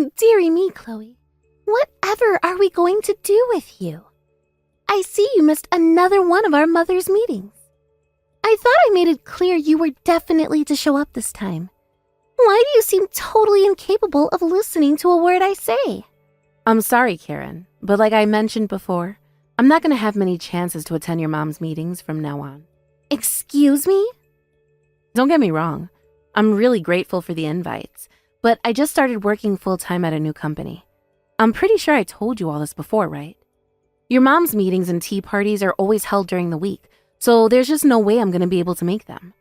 Dearie me, Chloe. Whatever are we going to do with you? I see you missed another one of our mother's meetings. I thought I made it clear you were definitely to show up this time. Why do you seem totally incapable of listening to a word I say? I'm sorry, Karen, but like I mentioned before, I'm not going to have many chances to attend your mom's meetings from now on. Excuse me? Don't get me wrong. I'm really grateful for the invites, but I just started working full-time at a new company. I'm pretty sure I told you all this before, right? Your mom's meetings and tea parties are always held during the week, so there's just no way I'm going to be able to make them.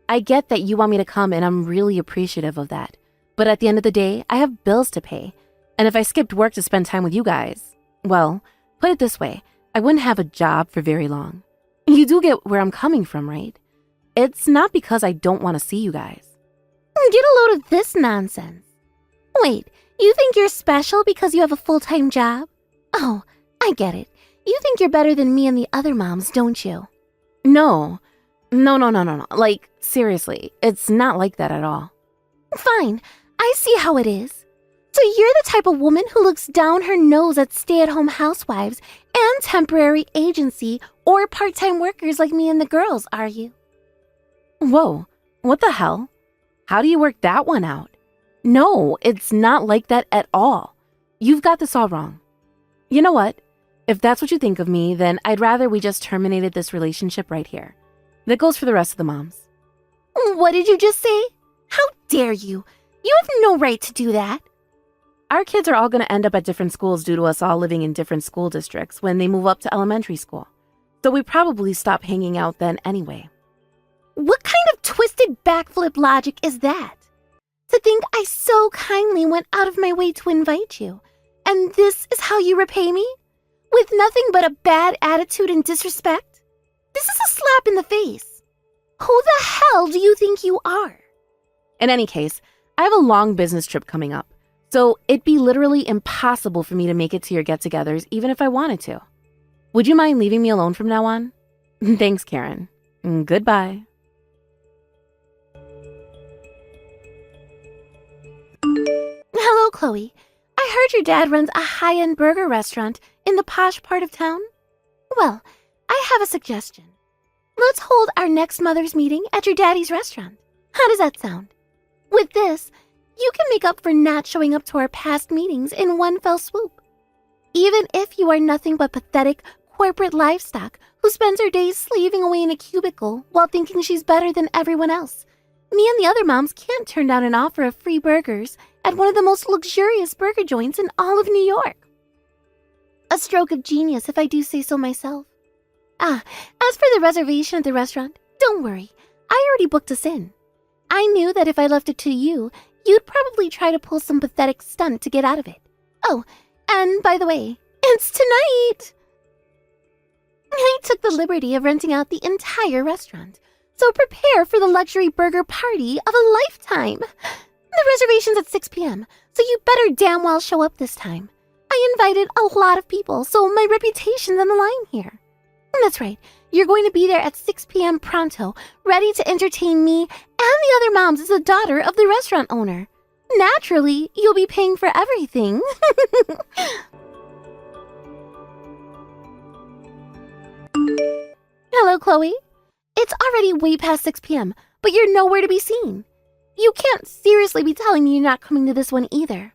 I get that you want me to come, and I'm really appreciative of that. But at the end of the day, I have bills to pay. And if I skipped work to spend time with you guys, well, put it this way, I wouldn't have a job for very long. You do get where I'm coming from, right? It's not because I don't want to see you guys. Get a load of this nonsense. Wait, you think you're special because you have a full-time job? Oh, I get it. You think you're better than me and the other moms, don't you? No. Like, seriously, it's not like that at all. Fine, I see how it is. So you're the type of woman who looks down her nose at stay-at-home housewives and temporary agency or part-time workers like me and the girls, are you? Whoa, what the hell? How do you work that one out? No, it's not like that at all. You've got this all wrong. You know what? If that's what you think of me, then I'd rather we just terminated this relationship right here. That goes for the rest of the moms. What did you just say? How dare you? You have no right to do that. Our kids are all going to end up at different schools due to us all living in different school districts when they move up to elementary school. So we probably stop hanging out then anyway. What kind of twisted backflip logic is that? To think I so kindly went out of my way to invite you, and this is how you repay me? With nothing but a bad attitude and disrespect? This is a slap in the face. Who the hell do you think you are? In any case, I have a long business trip coming up, so it'd be literally impossible for me to make it to your get-togethers even if I wanted to. Would you mind leaving me alone from now on? Thanks, Karen. Goodbye. Hello, Chloe. I heard your dad runs a high-end burger restaurant in the posh part of town. Well, I have a suggestion. Let's hold our next mother's meeting at your daddy's restaurant. How does that sound? With this, you can make up for not showing up to our past meetings in one fell swoop. Even if you are nothing but pathetic corporate livestock who spends her days slaving away in a cubicle while thinking she's better than everyone else, me and the other moms can't turn down an offer of free burgers at one of the most luxurious burger joints in all of New York. A stroke of genius, if I do say so myself. As for the reservation at the restaurant, don't worry. I already booked us in. I knew that if I left it to you, you'd probably try to pull some pathetic stunt to get out of it. Oh, and by the way, it's tonight! I took the liberty of renting out the entire restaurant, so prepare for the luxury burger party of a lifetime. The reservation's at 6 p.m., so you better damn well show up this time. I invited a lot of people, so my reputation's on the line here. That's right, you're going to be there at 6 p.m. pronto, ready to entertain me and the other moms as the daughter of the restaurant owner. Naturally, you'll be paying for everything. Hello, Chloe. It's already way past 6 p.m., but you're nowhere to be seen. You can't seriously be telling me you're not coming to this one either.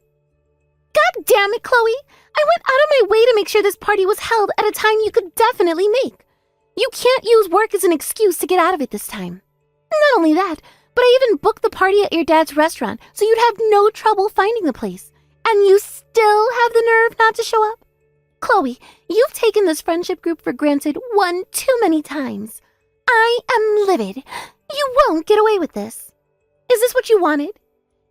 God damn it, Chloe! I went out of my way to make sure this party was held at a time you could definitely make. You can't use work as an excuse to get out of it this time. Not only that, but I even booked the party at your dad's restaurant so you'd have no trouble finding the place. And you still have the nerve not to show up? Chloe, you've taken this friendship group for granted one too many times. I am livid. You won't get away with this. Is this what you wanted?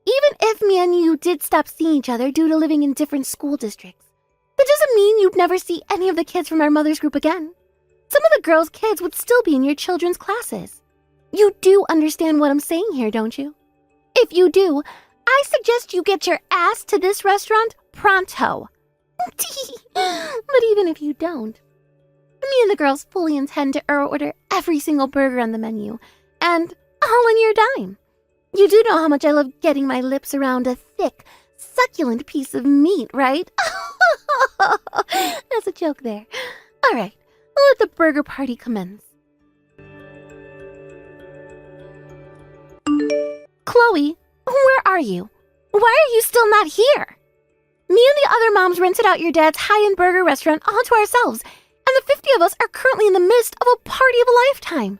Even if me and you did stop seeing each other due to living in different school districts, that doesn't mean you'd never see any of the kids from our mother's group again. Some of the girls' kids would still be in your children's classes. You do understand what I'm saying here, don't you? If you do, I suggest you get your ass to this restaurant pronto. But even if you don't, me and the girls fully intend to order every single burger on the menu, and all on your dime. You do know how much I love getting my lips around a thick, succulent piece of meat, right? That's a joke there. All right, let the burger party commence. Chloe, where are you? Why are you still not here? Me and the other moms rented out your dad's high-end burger restaurant all to ourselves, and the 50 of us are currently in the midst of a party of a lifetime.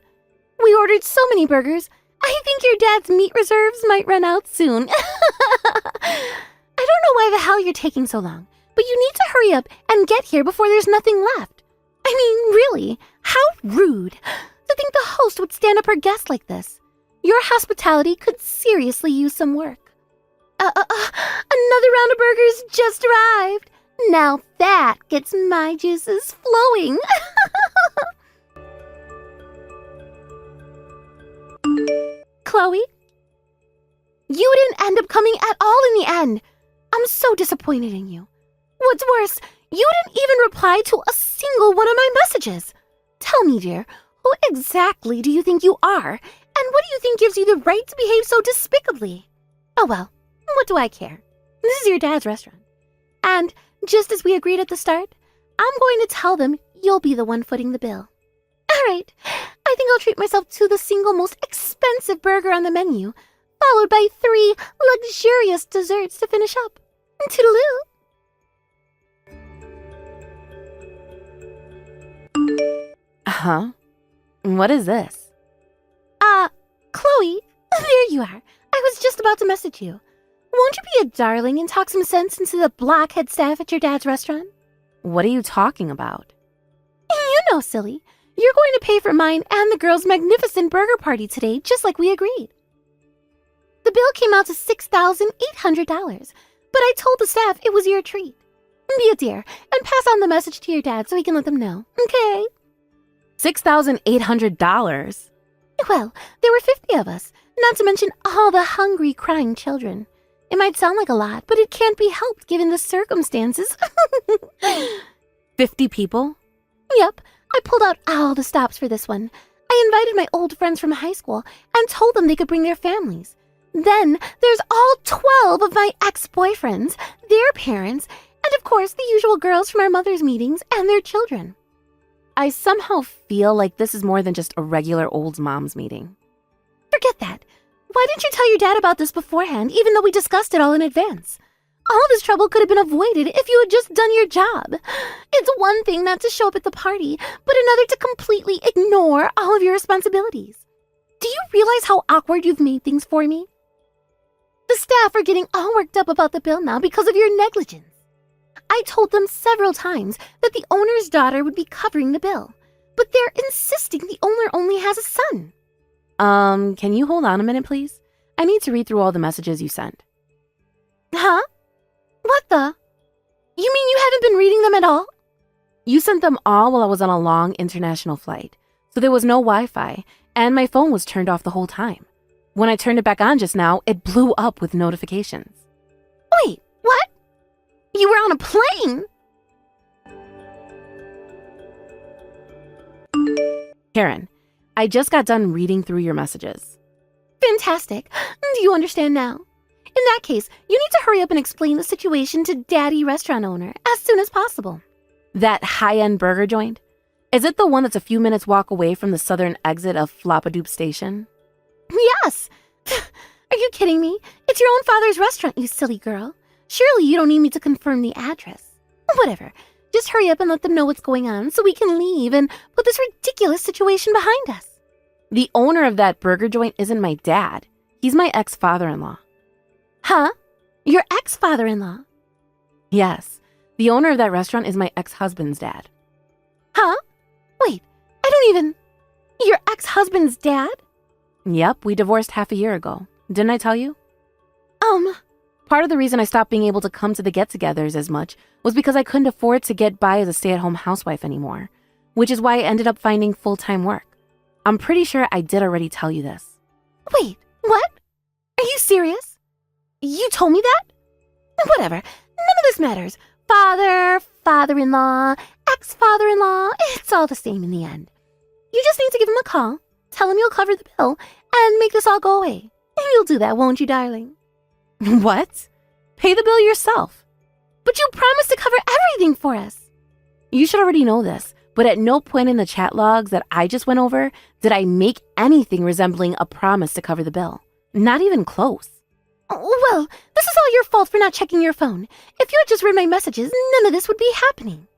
We ordered so many burgers, I think your dad's meat reserves might run out soon. I don't know why the hell you're taking so long, but you need to hurry up and get here before there's nothing left. I mean, really, how rude to think the host would stand up her guest like this. Your hospitality could seriously use some work. Another round of burgers just arrived. Now that gets my juices flowing. Chloe, you didn't end up coming at all in the end. I'm so disappointed in you. What's worse, you didn't even reply to a single one of my messages. Tell me, dear, who exactly do you think you are? And what do you think gives you the right to behave so despicably? Oh well, what do I care? This is your dad's restaurant. And just as we agreed at the start, I'm going to tell them you'll be the one footing the bill. All right, I think I'll treat myself to the single most expensive burger on the menu, followed by 3 luxurious desserts to finish up. Toodaloo. Huh? What is this? Chloe, there you are. I was just about to message you. Won't you be a darling and talk some sense into the blockhead staff at your dad's restaurant? What are you talking about? You know, silly. You're going to pay for mine and the girls' magnificent burger party today, just like we agreed. The bill came out to $6,800, but I told the staff it was your treat. Be a dear and pass on the message to your dad so he can let them know, okay? $6,800? Well, there were 50 of us, not to mention all the hungry, crying children. It might sound like a lot, but it can't be helped given the circumstances. 50 people? Yep, I pulled out all the stops for this one. I invited my old friends from high school and told them they could bring their families. Then there's all 12 of my ex-boyfriends, their parents, and of course the usual girls from our mother's meetings and their children. I somehow feel like this is more than just a regular old mom's meeting. Forget that. Why didn't you tell your dad about this beforehand, even though we discussed it all in advance? All this trouble could have been avoided if you had just done your job. It's one thing not to show up at the party, but another to completely ignore all of your responsibilities. Do you realize how awkward you've made things for me? The staff are getting all worked up about the bill now because of your negligence. I told them several times that the owner's daughter would be covering the bill, but they're insisting the owner only has a son. Can you hold on a minute, please? I need to read through all the messages you sent. Huh? What the? You mean you haven't been reading them at all? You sent them all while I was on a long international flight, so there was no Wi-Fi, and my phone was turned off the whole time. When I turned it back on just now, it blew up with notifications. Wait, what? You were on a plane? Karen, I just got done reading through your messages. Fantastic. Do you understand now? In that case, you need to hurry up and explain the situation to Daddy restaurant owner as soon as possible. That high-end burger joint? Is it the one that's a few minutes walk away from the southern exit of Floppadoop Station? Yes. Are you kidding me? It's your own father's restaurant, you silly girl. Surely you don't need me to confirm the address. Whatever. Just hurry up and let them know what's going on so we can leave and put this ridiculous situation behind us. The owner of that burger joint isn't my dad. He's my ex-father-in-law. Huh? Your ex-father-in-law? Yes. The owner of that restaurant is my ex-husband's dad. Huh? Wait, I don't even... Your ex-husband's dad? Yep, we divorced half a year ago. Didn't I tell you? Part of the reason I stopped being able to come to the get-togethers as much was because I couldn't afford to get by as a stay-at-home housewife anymore, which is why I ended up finding full-time work. I'm pretty sure I did already tell you this. Wait, what? Are you serious? You told me that? Whatever, none of this matters. Father, father-in-law, ex-father-in-law, it's all the same in the end. You just need to give him a call, tell him you'll cover the bill, and make this all go away. You'll do that, won't you, darling? What? Pay the bill yourself. But you promised to cover everything for us. You should already know this, but at no point in the chat logs that I just went over did I make anything resembling a promise to cover the bill. Not even close. Well, this is all your fault for not checking your phone. If you had just read my messages, none of this would be happening.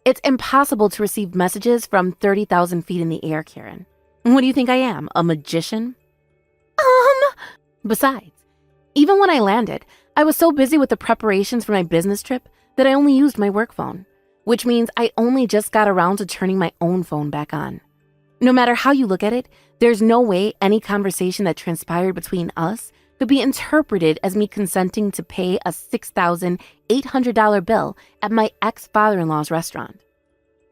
It's impossible to receive messages from 30,000 feet in the air, Karen. What do you think I am, a magician? Besides, even when I landed, I was so busy with the preparations for my business trip that I only used my work phone, which means I only just got around to turning my own phone back on. No matter how you look at it, there's no way any conversation that transpired between us could be interpreted as me consenting to pay a $6,800 bill at my ex-father-in-law's restaurant.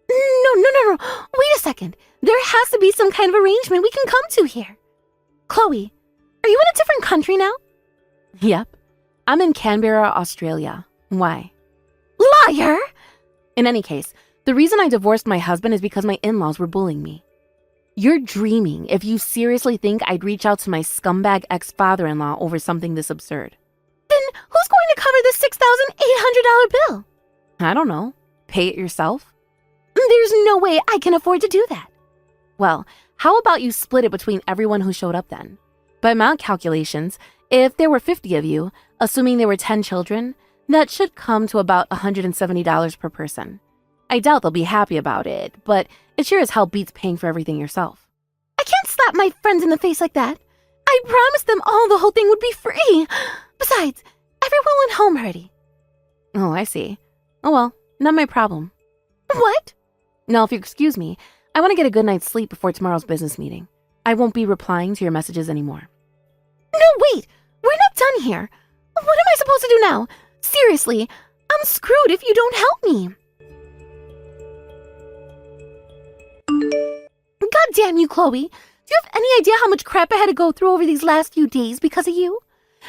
No. Wait a second. There has to be some kind of arrangement we can come to here. Chloe, are you in a different country now? Yep. I'm in Canberra, Australia. Why? Liar! In any case, the reason I divorced my husband is because my in-laws were bullying me. You're dreaming if you seriously think I'd reach out to my scumbag ex-father-in-law over something this absurd. Then who's going to cover the $6,800 bill? I don't know. Pay it yourself? There's no way I can afford to do that. Well, how about you split it between everyone who showed up then? By my calculations, if there were 50 of you, assuming there were 10 children, that should come to about $170 per person. I doubt they'll be happy about it, but it sure as hell beats paying for everything yourself. I can't slap my friends in the face like that. I promised them all the whole thing would be free. Besides, everyone went home already. Oh, I see. Oh well, not my problem. What? Now, if you excuse me, I want to get a good night's sleep before tomorrow's business meeting. I won't be replying to your messages anymore. No, wait! We're not done here. What am I supposed to do now? Seriously, I'm screwed if you don't help me. God damn you, Chloe. Do you have any idea how much crap I had to go through over these last few days because of you?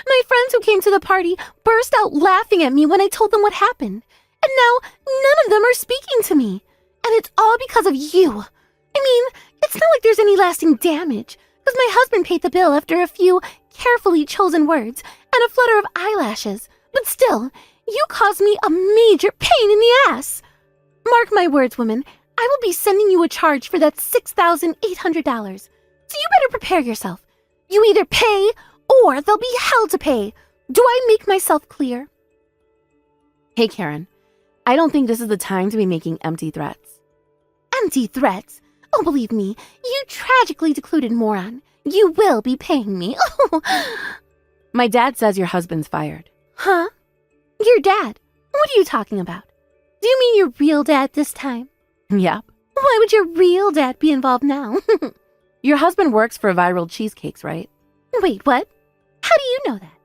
My friends who came to the party burst out laughing at me when I told them what happened. And now none of them are speaking to me. And it's all because of you. I mean, it's not like there's any lasting damage, because my husband paid the bill after a few carefully chosen words and a flutter of eyelashes. But still, you caused me a major pain in the ass. Mark my words, woman. I will be sending you a charge for that $6,800. So you better prepare yourself. You either pay or there'll be hell to pay. Do I make myself clear? Hey, Karen. I don't think this is the time to be making empty threats. Empty threats? Oh, believe me, you tragically deluded moron. You will be paying me. My dad says your husband's fired. Huh? Your dad? What are you talking about? Do you mean your real dad this time? Yep. Why would your real dad be involved now? Your husband works for Viral Cheesecakes, right? Wait, what? How do you know that?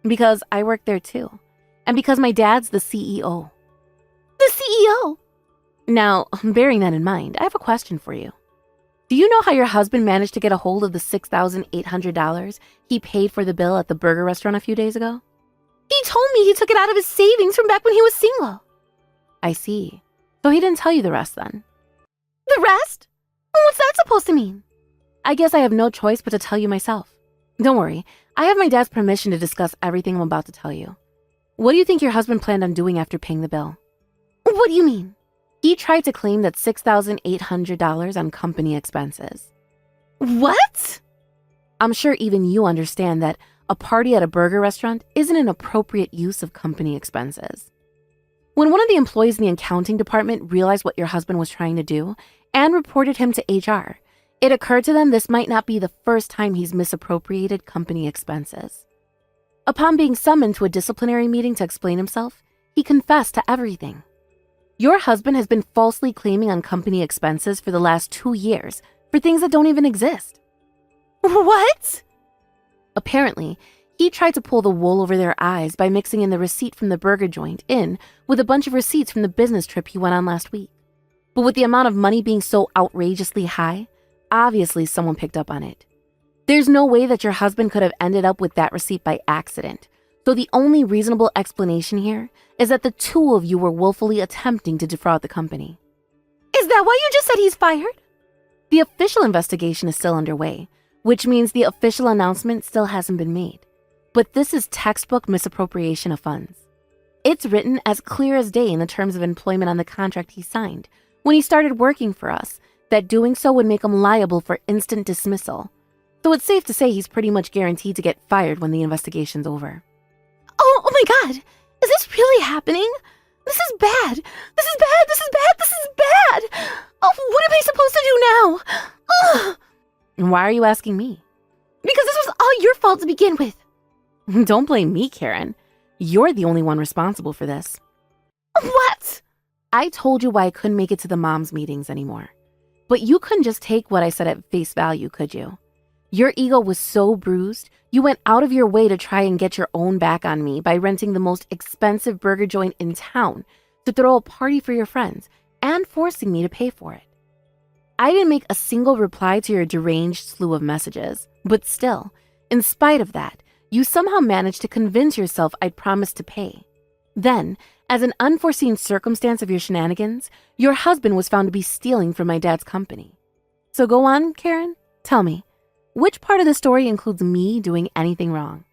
Because I work there too. And because my dad's the CEO. The CEO? Now, bearing that in mind, I have a question for you. Do you know how your husband managed to get a hold of the $6,800 he paid for the bill at the burger restaurant a few days ago? He told me he took it out of his savings from back when he was single. I see. So he didn't tell you the rest then? The rest? What's that supposed to mean? I guess I have no choice but to tell you myself. Don't worry, I have my dad's permission to discuss everything I'm about to tell you. What do you think your husband planned on doing after paying the bill? What do you mean? He tried to claim that $6,800 on company expenses. What? I'm sure even you understand that a party at a burger restaurant isn't an appropriate use of company expenses. When one of the employees in the accounting department realized what your husband was trying to do and reported him to HR, it occurred to them this might not be the first time he's misappropriated company expenses. Upon being summoned to a disciplinary meeting to explain himself, he confessed to everything. Your husband has been falsely claiming on company expenses for the last 2 years for things that don't even exist. What? Apparently, he tried to pull the wool over their eyes by mixing in the receipt from the burger joint in with a bunch of receipts from the business trip he went on last week. But with the amount of money being so outrageously high, obviously someone picked up on it. There's no way that your husband could have ended up with that receipt by accident. So the only reasonable explanation here is that the two of you were willfully attempting to defraud the company. Is that why you just said he's fired? The official investigation is still underway, which means the official announcement still hasn't been made. But this is textbook misappropriation of funds. It's written as clear as day in the terms of employment on the contract he signed when he started working for us that doing so would make him liable for instant dismissal. So it's safe to say he's pretty much guaranteed to get fired when the investigation's over. Oh my God! Is this really happening? This is bad! This is bad! This is bad! This is bad! Oh, what am I supposed to do now? Ugh. And why are you asking me? Because this was all your fault to begin with. Don't blame me, Karen. You're the only one responsible for this. What? I told you why I couldn't make it to the moms' meetings anymore. But you couldn't just take what I said at face value, could you? Your ego was so bruised, you went out of your way to try and get your own back on me by renting the most expensive burger joint in town to throw a party for your friends and forcing me to pay for it. I didn't make a single reply to your deranged slew of messages, but still, in spite of that, you somehow managed to convince yourself I'd promised to pay. Then, as an unforeseen circumstance of your shenanigans, your husband was found to be stealing from my dad's company. So go on, Karen, tell me, which part of the story includes me doing anything wrong?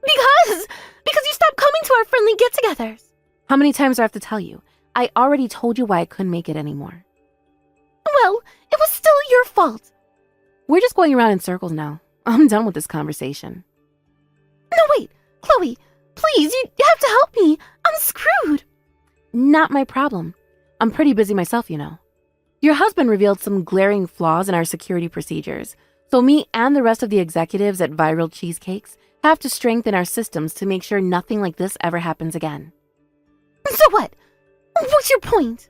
Because you stopped coming to our friendly get-togethers. How many times do I have to tell you? I already told you why I couldn't make it anymore. Well, it was still your fault. We're just going around in circles now. I'm done with this conversation. No, wait, Chloe, please, you have to help me. I'm screwed. Not my problem. I'm pretty busy myself, you know. Your husband revealed some glaring flaws in our security procedures, so me and the rest of the executives at Viral Cheesecakes have to strengthen our systems to make sure nothing like this ever happens again. So what? What's your point?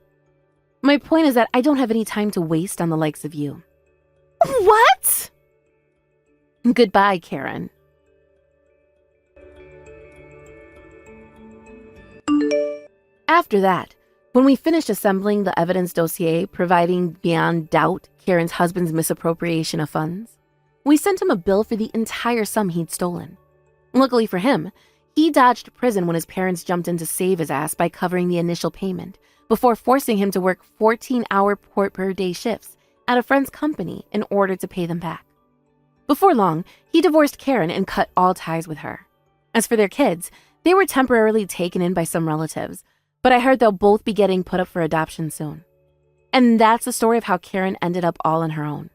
My point is that I don't have any time to waste on the likes of you. What? Goodbye, Karen. After that, when we finished assembling the evidence dossier providing beyond doubt Karen's husband's misappropriation of funds, we sent him a bill for the entire sum he'd stolen. Luckily for him, he dodged prison when his parents jumped in to save his ass by covering the initial payment before forcing him to work 14-hour per-day shifts at a friend's company in order to pay them back. Before long, he divorced Karen and cut all ties with her. As for their kids, they were temporarily taken in by some relatives, but I heard they'll both be getting put up for adoption soon. And that's the story of how Karen ended up all on her own.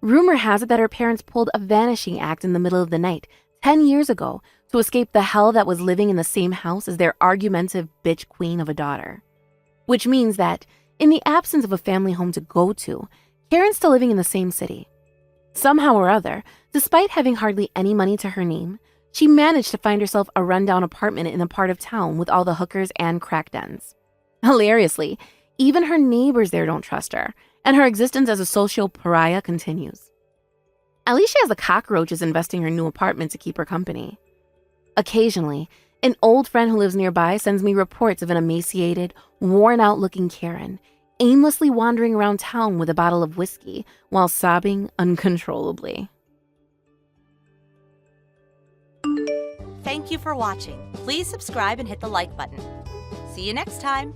Rumor has it that her parents pulled a vanishing act in the middle of the night 10 years ago to escape the hell that was living in the same house as their argumentative bitch queen of a daughter. Which means that, in the absence of a family home to go to, Karen's still living in the same city. Somehow or other, despite having hardly any money to her name, she managed to find herself a rundown apartment in a part of town with all the hookers and crack dens. Hilariously, even her neighbors there don't trust her, and her existence as a social pariah continues. At least she has the cockroaches investing her new apartment to keep her company. Occasionally, an old friend who lives nearby sends me reports of an emaciated, worn-out-looking Karen aimlessly wandering around town with a bottle of whiskey while sobbing uncontrollably. Thank you for watching. Please subscribe and hit the like button. See you next time.